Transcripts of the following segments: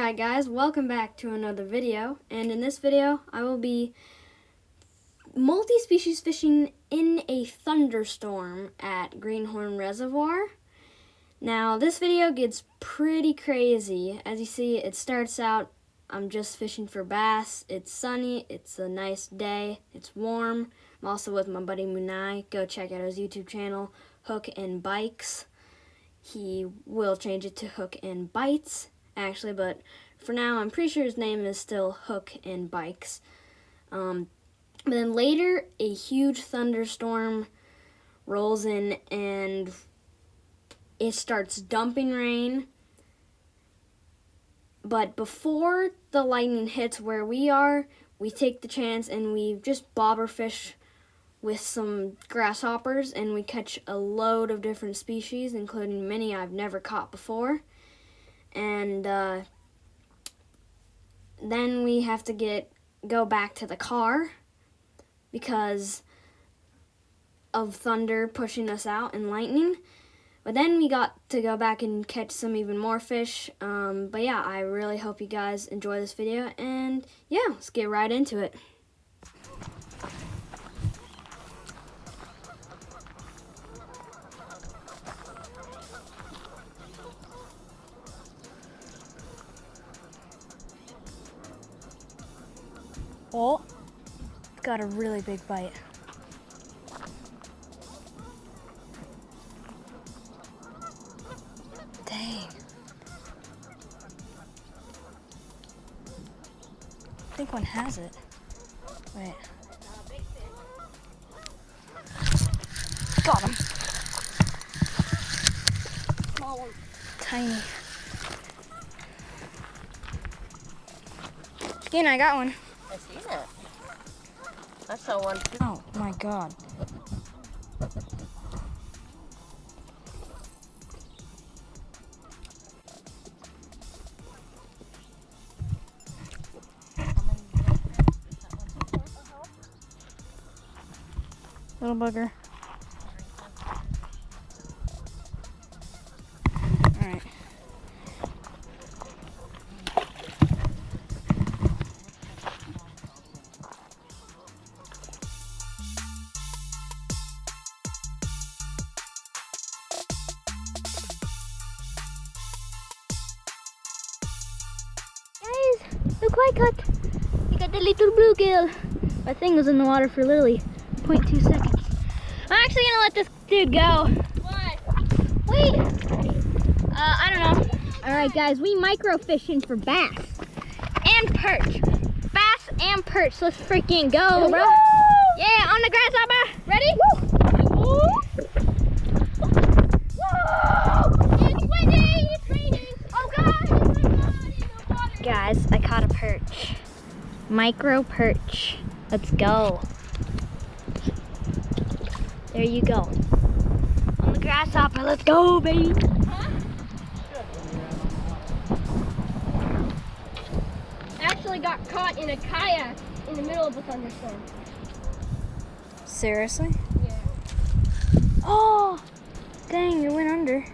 Alright guys, welcome back to another video, and in this video I will be multi-species fishing in a thunderstorm at Greenhorn Reservoir. Now this video gets pretty crazy. As you see, it starts out, I'm just fishing for bass. It's sunny, it's a nice day, it's warm. I'm also with my buddy Munai. Go check out his YouTube channel, Hook and Bikes. He will change it to Hook and Bites, actually, but for now I'm pretty sure his name is still Hook and Bikes. But then later a huge thunderstorm rolls in and it starts dumping rain. But before the lightning hits where we are, we take the chance and we just bobber fish with some grasshoppers, and we catch a load of different species, including many I've never caught before. And then we have to go back to the car because of thunder pushing us out and lightning. But then we got to go back and catch some even more fish. But yeah, I really hope you guys enjoy this video, and yeah, let's get right into it. Oh, got a really big bite. Dang. I think one has it. Wait. Got him. Small one. Tiny. Again, I got one. I seen it. I saw one too. Oh my God. Little bugger. All right. Look what I got. I got the little bluegill. My thing was in the water for literally 0.2 seconds. I'm actually gonna let this dude go. Why? Wait. I don't know. All right, guys, we micro fishing for bass and perch. Bass and perch. So let's freaking go, bro. Yeah, on the grasshopper. Ready? Woo. Whoa! It's windy. It's raining. Oh God! Guys, I caught a perch. Micro perch. Let's go. There you go. On the grasshopper. Let's go, baby. Huh? I actually got caught in a kayak in the middle of a thunderstorm. Seriously? Yeah. Oh, dang, you went under.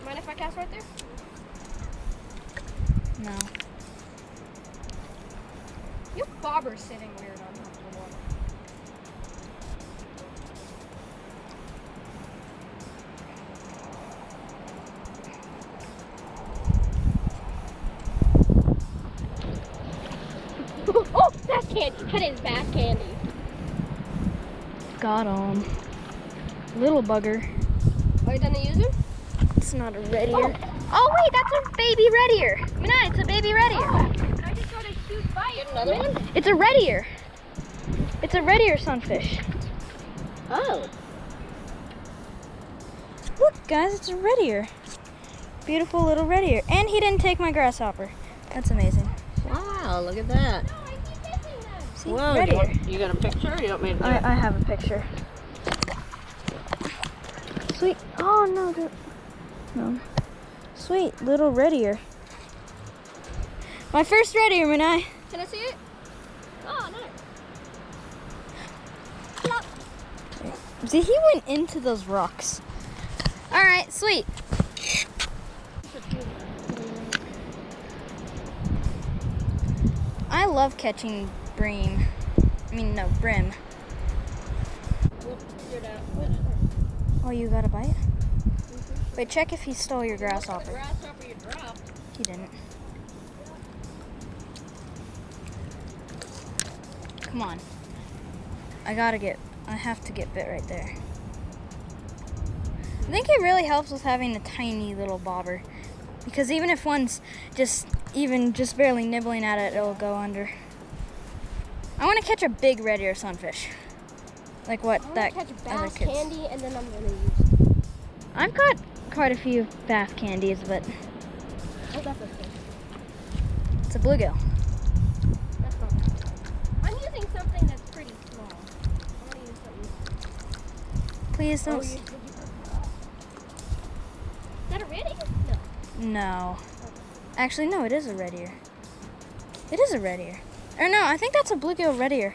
Mind if I cast right there? No. Your bobber's sitting weird on top of the water. Oh, that's candy. That is bass candy. Got him. Little bugger. Are you done to use him? It's not a red ear. Oh wait, that's a baby red ear. Munai, it's a baby red ear. I just got a huge bite. Get another one? It's a red ear. It's a red ear sunfish. Oh. Look, guys, it's a red ear. Beautiful little red ear. And he didn't take my grasshopper. That's amazing. Wow, look at that. No, I keep missing them. See, Whoa, red ear. you got a picture or you want me to I have a picture. Sweet. Oh, no. No. Sweet little red ear. My first red ear, Munai. Can I see it? Oh, nice. See, he went into those rocks. All right, sweet. love catching bream. I mean, no, brim. Oh, you got a bite? Mm-hmm. Wait, check if he stole your grasshopper. Grasshopper you dropped. He didn't. Come on. I have to get bit right there. I think it really helps with having a tiny little bobber, because even if one's just barely nibbling at it, it'll go under. I want to catch a big red ear sunfish, like what that catch other bass kids. candy, and then I'm gonna use. I've got quite a few bass candies, but Oh, that's okay. it's a bluegill. That's not bad. I'm using something that's pretty small. I'm gonna use something. Please don't. Is that a red ear? No. No. Actually, no, it is a red ear. It is a red ear. Or no, I think that's a bluegill red ear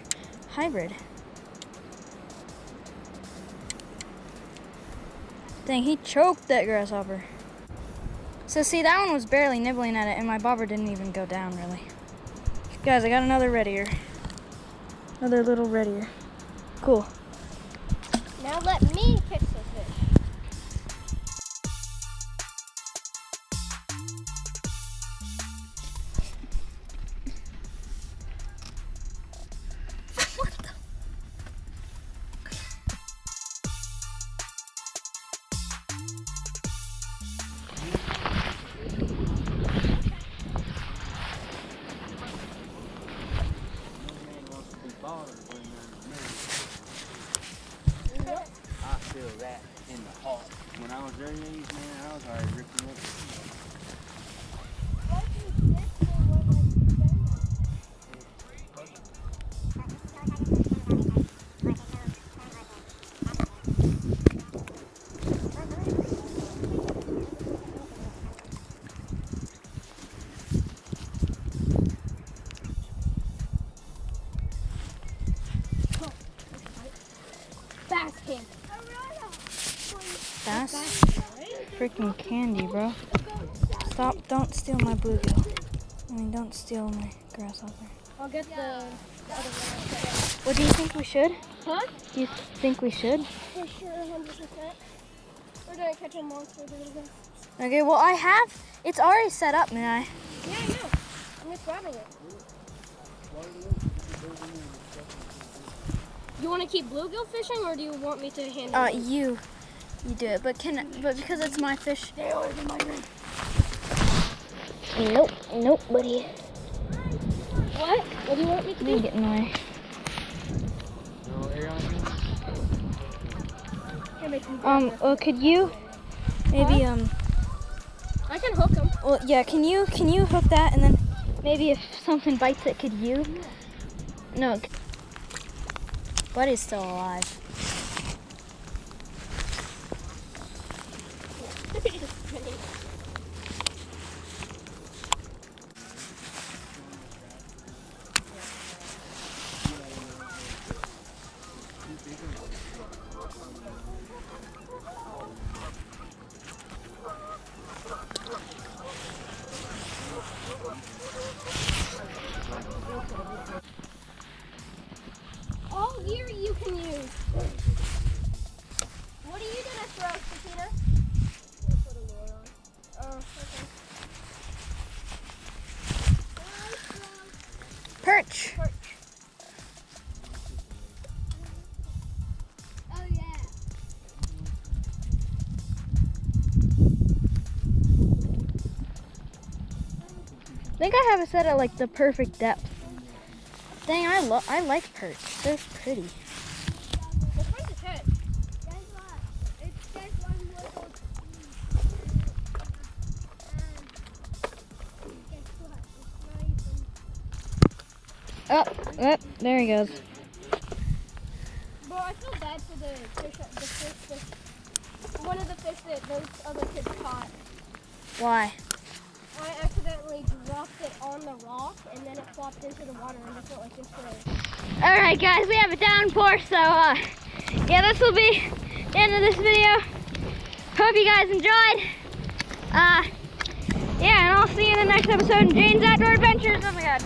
hybrid. Dang, he choked that grasshopper. So see, that one was barely nibbling at it, and my bobber didn't even go down, really. Guys, I got another red ear. Another little red ear. Cool. Now let me catch the fish. I feel that in the heart. When I was their age, man, I was already ripping up. Bass candy. That's freaking candy, bro. Stop, don't steal my bluegill. I mean, don't steal my grasshopper. I'll get the other one. What do you think we should? Huh? Do you think we should? For sure, 100%. We're gonna catch a monster. Okay, well, it's already set up, Munai. Yeah, I know. I'm just grabbing it. You want to keep bluegill fishing, or do you want me to handle it? You do it, but because it's my fish. Stay away from my drink. Nope, buddy. What? What do you want me to do? You get in the way. No air on you? Here, make me grab this. Well, could you maybe I can hook him. Well, yeah. Can you hook that, and then maybe if something bites it, could you? No. Buddy's still alive. All gear you can use. What are you gonna throw, Sakina? Put a lure on. Oh, okay. Perch. Perch. Oh yeah. I think I have it set at like the perfect depth. Dang, I like perch. They're pretty. What kind of head? Oh, there he goes. Bro, I feel bad for the fish, one of the fish that those other kids caught. Why? I accidentally dropped it on the rock, and then it flopped into the water, and just went like this way. All right, guys, we have a downpour, so yeah, this will be the end of this video. Hope you guys enjoyed. Yeah, and I'll see you in the next episode of Jane's Outdoor Adventures. Oh my God.